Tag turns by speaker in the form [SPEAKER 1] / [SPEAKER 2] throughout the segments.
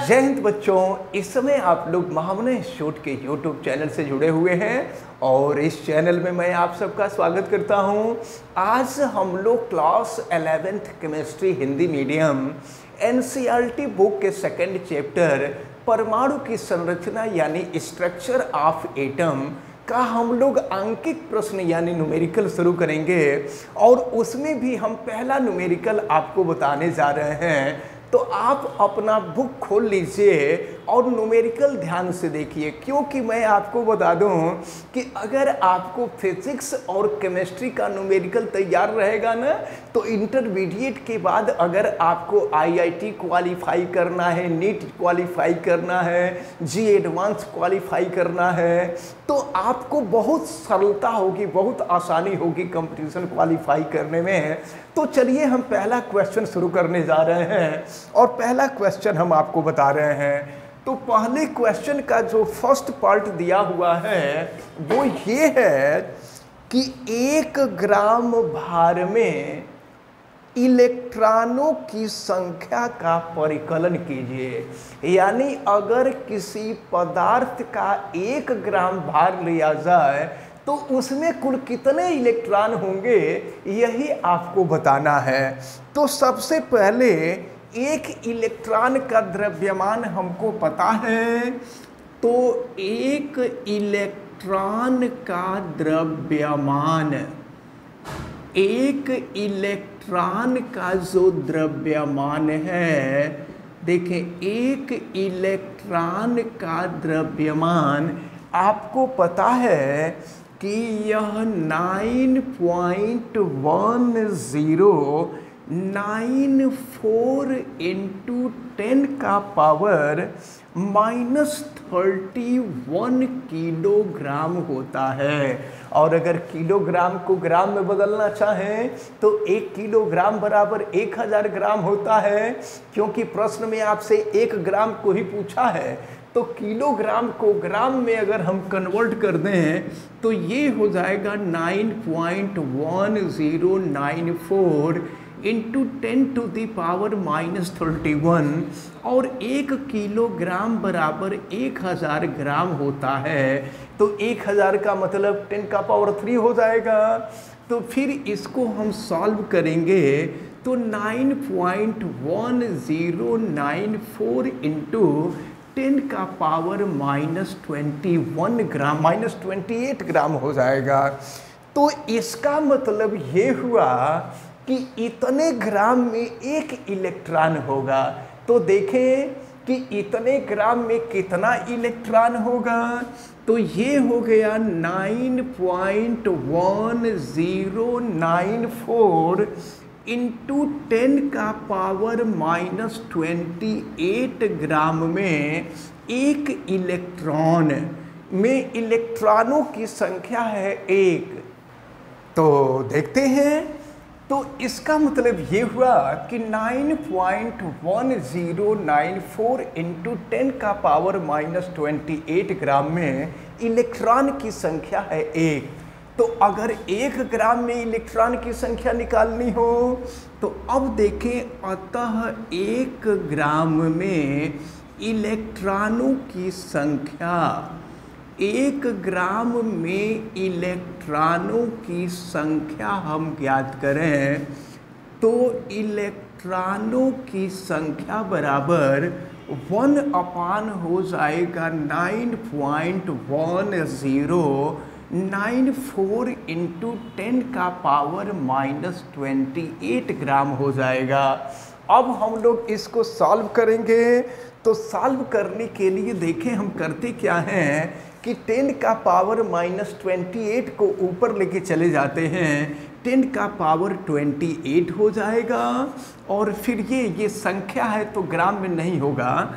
[SPEAKER 1] जय हिंद बच्चों। इस समय आप लोग महामना इंस्टीट्यूट के यूट्यूब चैनल से जुड़े हुए हैं और इस चैनल में मैं आप सबका स्वागत करता हूं। आज हम लोग class 11th chemistry Hindi medium NCERT book के सेकंड चैप्टर परमाणु की संरचना यानी स्ट्रक्चर ऑफ एटम का हम लोग अंकित प्रश्न यानी न्यूमेरिकल शुरू करेंगे और उसमें भी हम पहला न्यूमेरिकल आपको बताने जा रहे हैं। तो आप अपना बुक खोल लीजिए और न्यूमेरिकल ध्यान से देखिए, क्योंकि मैं आपको बता दूं कि अगर आपको फिजिक्स और केमिस्ट्री का न्यूमेरिकल तैयार रहेगा ना, तो इंटरमीडिएट के बाद अगर आपको आईआईटी क्वालिफाई करना है, नीट क्वालिफाई करना है, जी एडवांस क्वालिफाई करना है, तो आपको बहुत सरलता होगी, बहुत आसानी होगी कंपटीशन क्वालिफाई करने में। तो चलिए हम पहला क्वेश्चन शुरू करने जा रहे हैं और पहला क्वेश्चन हम आपको बता रहे हैं। तो पहले क्वेश्चन का जो फर्स्ट पार्ट दिया हुआ है वो ये है कि 1 ग्राम भार में इलेक्ट्रॉनों की संख्या का परिकलन कीजिए। यानी अगर किसी पदार्थ का 1 ग्राम भार लिया जाए तो उसमें कुल कितने इलेक्ट्रॉन होंगे, यही आपको बताना है। तो सबसे पहले एक इलेक्ट्रॉन का द्रव्यमान हमको पता है, तो एक इलेक्ट्रॉन का द्रव्यमान, एक इलेक्ट्रॉन का जो द्रव्यमान है, देखें एक इलेक्ट्रॉन का द्रव्यमान आपको पता है कि यह 9.1094 इंटू 10 का पावर -31 किलोग्राम होता है। और अगर किलोग्राम को ग्राम में बदलना चाहें तो 1 किलोग्राम बराबर 1000 ग्राम होता है, क्योंकि प्रश्न में आपसे 1 ग्राम को ही पूछा है। तो किलोग्राम को ग्राम में अगर हम कन्वर्ट कर दें तो ये हो जाएगा 9.1094 इंटू 10⁻31 और 1 किलोग्राम बराबर 1000 ग्राम होता है। तो 1000 का मतलब 10⁻³ हो जाएगा। तो फिर इसको हम सॉल्व करेंगे तो 9.1094 इंटू 10⁻21 ग्राम -28 ग्राम हो जाएगा। तो इसका मतलब ये हुआ कि इतने ग्राम में 1 इलेक्ट्रॉन होगा। तो देखें कि इतने ग्राम में कितना इलेक्ट्रॉन होगा, तो ये हो गया 9.1094 इंटू 10⁻28 ग्राम में 1 इलेक्ट्रॉन में इलेक्ट्रॉनों की संख्या है 1। तो देखते हैं, तो इसका मतलब ये हुआ कि 9.1094 इंटू 10⁻28 ग्राम में इलेक्ट्रॉन की संख्या है 1। तो अगर 1 ग्राम में इलेक्ट्रॉन की संख्या निकालनी हो तो अब देखें, अतः 1 ग्राम में इलेक्ट्रॉनों की संख्या, 1 ग्राम में इलेक्ट्रॉनों की संख्या हम ज्ञात करें तो इलेक्ट्रॉनों की संख्या बराबर 1 हो जाएगा 9.1094 इंटू 10⁻28 ग्राम हो जाएगा। अब हम लोग इसको सॉल्व करेंगे। तो सॉल्व करने के लिए देखें हम करते क्या हैं कि 10⁻28 को ऊपर लेके चले जाते हैं, 10⁻28 हो जाएगा। और फिर ये संख्या है तो ग्राम में नहीं होगा,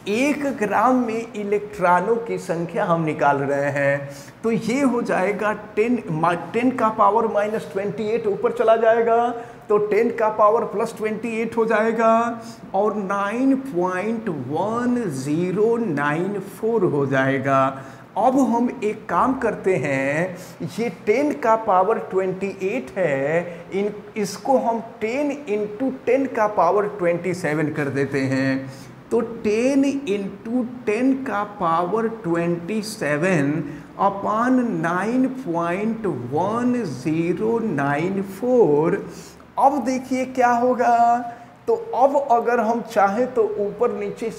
[SPEAKER 1] 1 ग्राम में इलेक्ट्रॉनों की संख्या हम निकाल रहे हैं। तो ये हो जाएगा 10⁻28 ऊपर चला जाएगा तो 10⁻+28 हो जाएगा और 9.1094 हो जाएगा। अब हम एक काम करते हैं, ये 10⁻28 है, इसको हम 10 इंटू 10⁻27 कर देते हैं। तो 10 इंटू 10 का पावर 27 अपान 9.1094। अब देखिए क्या होगा। तो अब अगर हम चाहें तो ऊपर नीचे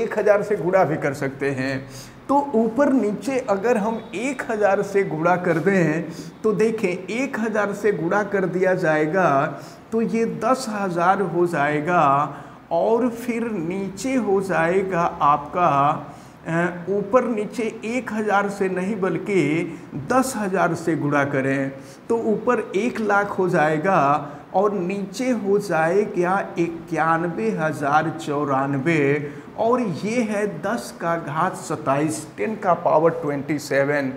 [SPEAKER 1] 1000 से गुणा भी कर सकते हैं। तो ऊपर नीचे अगर हम 1000 से गुणा कर दें तो देखें 1000 से गुणा कर दिया जाएगा तो ये 10,000 हो जाएगा, और फिर नीचे हो जाएगा आपका ऊपर नीचे 1000 से नहीं बल्कि 10,000 से गुणा करें तो ऊपर 1,00,000 हो जाएगा और नीचे हो जाएगा 91,094, और ये है 10 का घात 27 10 का पावर 27।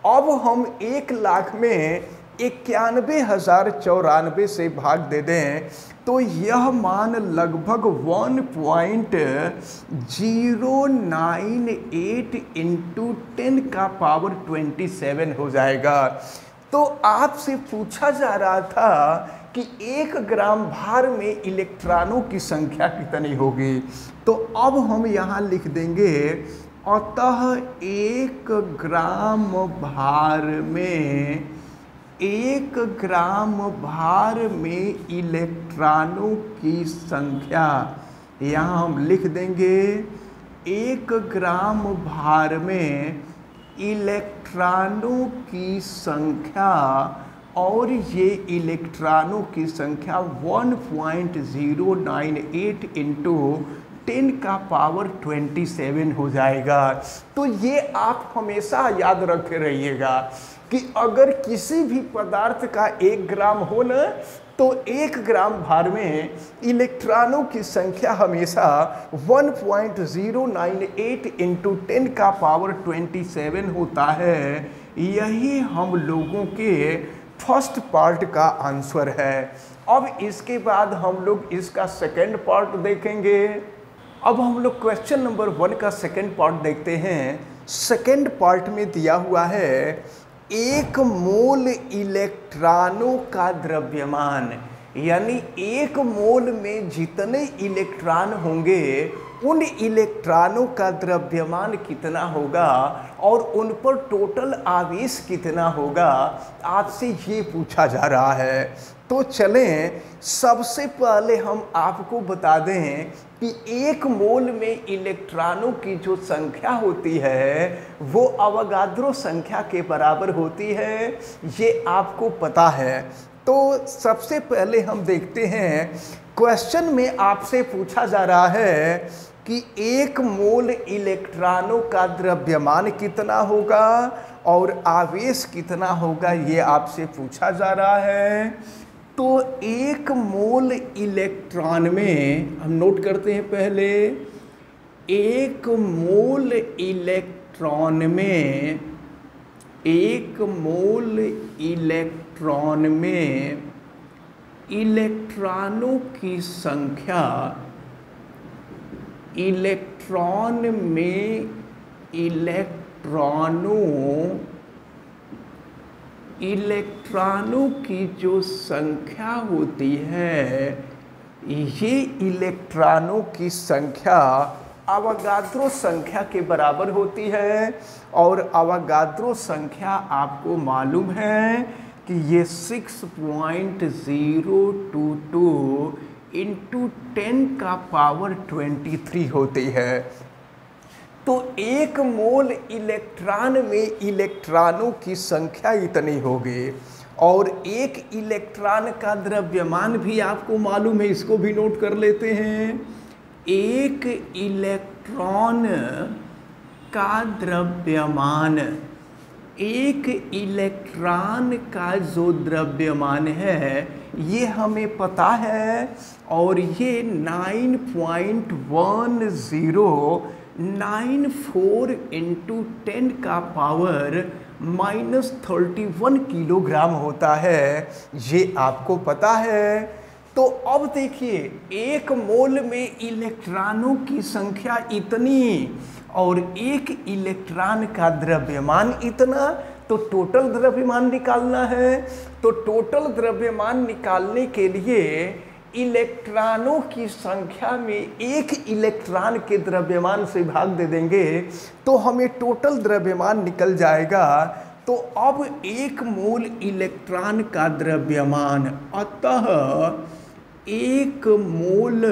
[SPEAKER 1] अब हम 1,00,000 में 91,094 से भाग दे दें तो यह मान लगभग 1.098 इंटू 10 का पावर 27 हो जाएगा। तो आपसे पूछा जा रहा था कि 1 ग्राम भार में इलेक्ट्रॉनों की संख्या कितनी होगी। तो अब हम यहाँ लिख देंगे, अतः 1 ग्राम भार में इलेक्ट्रॉनों की संख्या, यहाँ हम लिख देंगे 1 ग्राम भार में इलेक्ट्रॉनों की संख्या, और ये इलेक्ट्रॉनों की संख्या 1.098 इंटू 10 का पावर 27 हो जाएगा। तो ये आप हमेशा याद रखे रहिएगा कि अगर किसी भी पदार्थ का 1 ग्राम हो न तो 1 ग्राम भार में इलेक्ट्रॉनों की संख्या हमेशा 1.098 इंटू 10 का पावर 27 होता है। यही हम लोगों के फर्स्ट पार्ट का आंसर है। अब इसके बाद हम लोग इसका सेकंड पार्ट देखेंगे। अब हम लोग क्वेश्चन नंबर 1 का सेकंड पार्ट देखते हैं। सेकंड पार्ट में दिया हुआ है 1 मोल इलेक्ट्रॉनों का द्रव्यमान, यानी 1 मोल में जितने इलेक्ट्रॉन होंगे उन इलेक्ट्रॉनों का द्रव्यमान कितना होगा और उन पर टोटल आवेश कितना होगा, आपसे ये पूछा जा रहा है। तो चलें सबसे पहले हम आपको बता दें कि 1 मोल में इलेक्ट्रॉनों की जो संख्या होती है वो अवोगाद्रो संख्या के बराबर होती है, ये आपको पता है। तो सबसे पहले हम देखते हैं, क्वेश्चन में आपसे पूछा जा रहा है कि 1 मोल इलेक्ट्रॉनों का द्रव्यमान कितना होगा और आवेश कितना होगा, ये आपसे पूछा जा रहा है। तो 1 मोल इलेक्ट्रॉन में हम नोट करते हैं पहले, 1 मोल इलेक्ट्रॉन में 1 मोल इलेक्ट्रॉन में इलेक्ट्रॉनों की संख्या, इलेक्ट्रॉन में इलेक्ट्रॉनों की जो संख्या होती है, ये इलेक्ट्रॉनों की संख्या अवोगाद्रो संख्या के बराबर होती है। और अवोगाद्रो संख्या आपको मालूम है कि ये 6.022 इंटू 10 का पावर 23 होती है। तो 1 मोल इलेक्ट्रॉन में इलेक्ट्रॉनों की संख्या इतनी होगी और 1 इलेक्ट्रॉन का द्रव्यमान भी आपको मालूम है, इसको भी नोट कर लेते हैं। 1 इलेक्ट्रॉन का द्रव्यमान, 1 इलेक्ट्रॉन का जो द्रव्यमान है ये हमें पता है, और ये 9.1094 इंटू 10 का पावर -31 किलोग्राम होता है, ये आपको पता है। तो अब देखिए 1 मोल में इलेक्ट्रॉनों की संख्या इतनी और 1 इलेक्ट्रॉन का द्रव्यमान इतना, तो टोटल द्रव्यमान निकालना है। तो टोटल द्रव्यमान निकालने के लिए इलेक्ट्रॉनों की संख्या में एक इलेक्ट्रॉन के द्रव्यमान से भाग दे देंगे तो हमें टोटल द्रव्यमान निकल जाएगा। तो अब 1 मोल इलेक्ट्रॉन का द्रव्यमान, अतः 1 मोल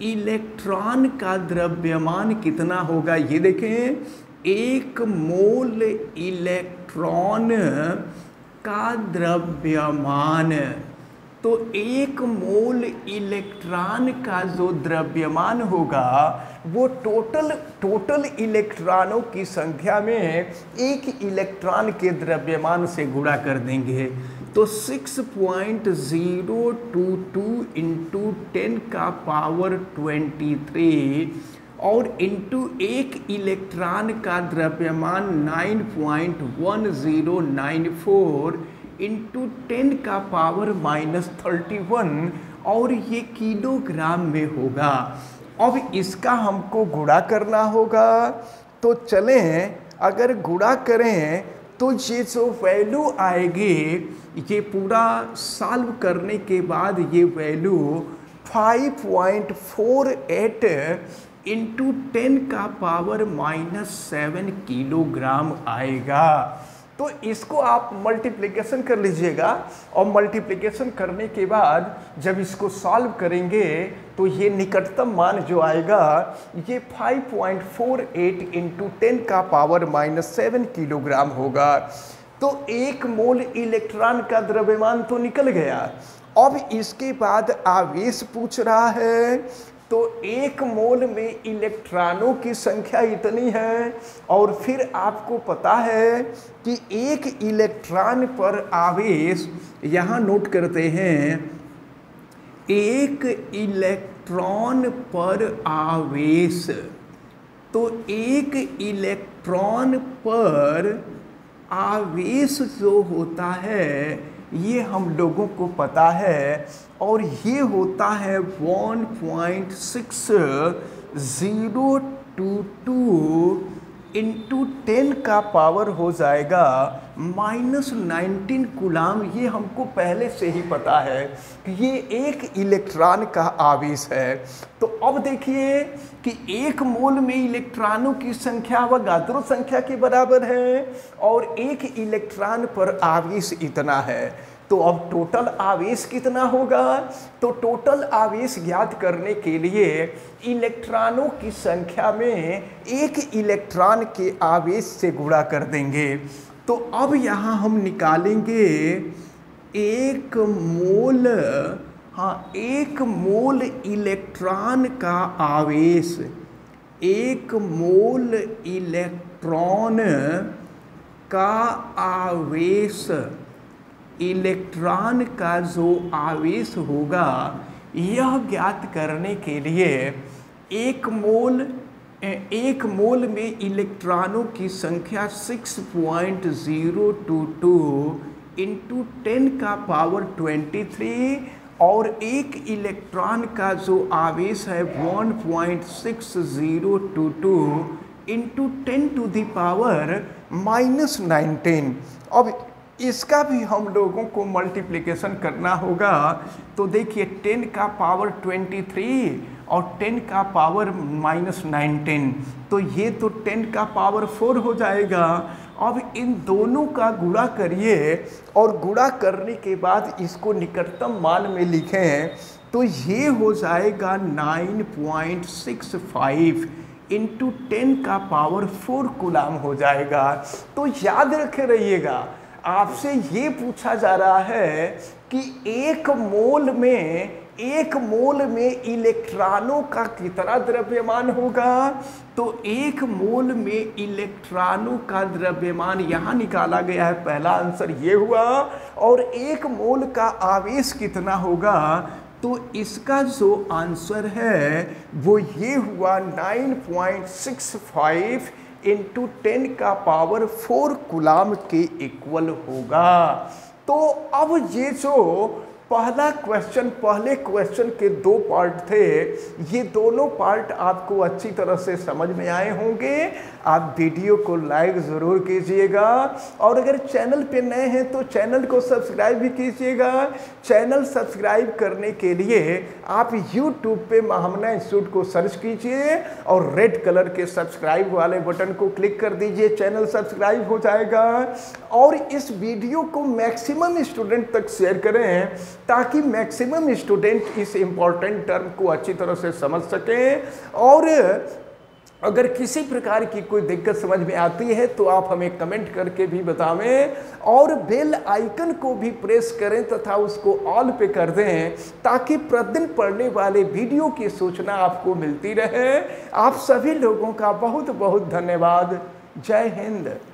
[SPEAKER 1] इलेक्ट्रॉन का द्रव्यमान कितना होगा, ये देखें, 1 मोल इलेक्ट्रॉन का द्रव्यमान। तो 1 मोल इलेक्ट्रॉन का जो द्रव्यमान होगा वो टोटल इलेक्ट्रॉनों की संख्या में एक इलेक्ट्रॉन के द्रव्यमान से गुणा कर देंगे। तो 6.022 इंटू 10 का पावर 23 और इंटू एक इलेक्ट्रॉन का द्रव्यमान 9.1094 इंटू 10 का पावर -31 और ये किलोग्राम में होगा। अब इसका हमको गुणा करना होगा। तो चलें, अगर गुणा करें तो ये जो वैल्यू आएगी, ये पूरा सॉल्व करने के बाद ये वैल्यू 5.48 इंटू 10 का पावर -7 किलोग्राम आएगा। तो इसको आप मल्टीप्लिकेशन कर लीजिएगा और मल्टीप्लिकेशन करने के बाद जब इसको सॉल्व करेंगे तो ये निकटतम मान जो आएगा ये 5.48 इंटू 10 का पावर -7 किलोग्राम होगा। तो 1 मोल इलेक्ट्रॉन का द्रव्यमान तो निकल गया। अब इसके बाद आवेश पूछ रहा है, तो 1 मोल में इलेक्ट्रॉनों की संख्या इतनी है और फिर आपको पता है कि 1 इलेक्ट्रॉन पर आवेश, यहाँ नोट करते हैं, 1 इलेक्ट्रॉन पर आवेश। तो 1 इलेक्ट्रॉन पर आवेश जो होता है ये हम लोगों को पता है और ये होता है 1.6022 इंटू 10 का पावर हो जाएगा -19 कूलाम। ये हमको पहले से ही पता है कि ये 1 इलेक्ट्रॉन का आवेश है। तो अब देखिए कि 1 मोल में इलेक्ट्रॉनों की संख्या अवोगाद्रो संख्या के बराबर है और 1 इलेक्ट्रॉन पर आवेश इतना है। तो अब टोटल आवेश कितना होगा? तो टोटल आवेश ज्ञात करने के लिए इलेक्ट्रॉनों की संख्या में 1 इलेक्ट्रॉन के आवेश से गुणा कर देंगे। तो अब यहाँ हम निकालेंगे 1 मोल, हाँ, 1 मोल इलेक्ट्रॉन का आवेश, 1 मोल इलेक्ट्रॉन का आवेश, इलेक्ट्रॉन का जो आवेश होगा यह ज्ञात करने के लिए 1 मोल में इलेक्ट्रॉनों की संख्या 6.022 इंटू 10 का पावर 23 और 1 इलेक्ट्रॉन का जो आवेश है 1.6022 इंटू 10 टू द पावर -19। अब इसका भी हम लोगों को मल्टीप्लिकेशन करना होगा। तो देखिए 10 का पावर 23 और 10 का पावर -19, तो ये तो 10 का पावर 4 हो जाएगा। अब इन दोनों का गुणा करिए और गुणा करने के बाद इसको निकटतम मान में लिखें तो ये हो जाएगा 9.65 इंटू 10 का पावर 4 कूलाम हो जाएगा। तो याद रखे रहिएगा, आपसे ये पूछा जा रहा है कि 1 मोल में इलेक्ट्रॉनों का कितना द्रव्यमान होगा। तो 1 मोल में इलेक्ट्रॉनों का द्रव्यमान यहाँ निकाला गया है, पहला आंसर ये हुआ। और 1 मोल का आवेश कितना होगा, तो इसका जो आंसर है वो ये हुआ 9.65 इंटू 10 का पावर 4 कूलाम के इक्वल होगा। तो अब ये जो पहले क्वेश्चन के 2 पार्ट थे। ये दोनों पार्ट आपको अच्छी तरह से समझ में आए होंगे। आप वीडियो को लाइक ज़रूर कीजिएगा और अगर चैनल पे नए हैं तो चैनल को सब्सक्राइब भी कीजिएगा। चैनल सब्सक्राइब करने के लिए आप YouTube पे महामना इंस्टीट्यूट को सर्च कीजिए और रेड कलर के सब्सक्राइब वाले बटन को क्लिक कर दीजिए, चैनल सब्सक्राइब हो जाएगा। और इस वीडियो को मैक्सिमम स्टूडेंट तक शेयर करें ताकि मैक्सिमम स्टूडेंट इस इम्पॉर्टेंट टर्म को अच्छी तरह से समझ सकें। और अगर किसी प्रकार की कोई दिक्कत समझ में आती है तो आप हमें कमेंट करके भी बतावें और बेल आइकन को भी प्रेस करें तथा उसको ऑल पे कर दें ताकि प्रतिदिन पढ़ने वाले वीडियो की सूचना आपको मिलती रहे। आप सभी लोगों का बहुत बहुत धन्यवाद। जय हिंद।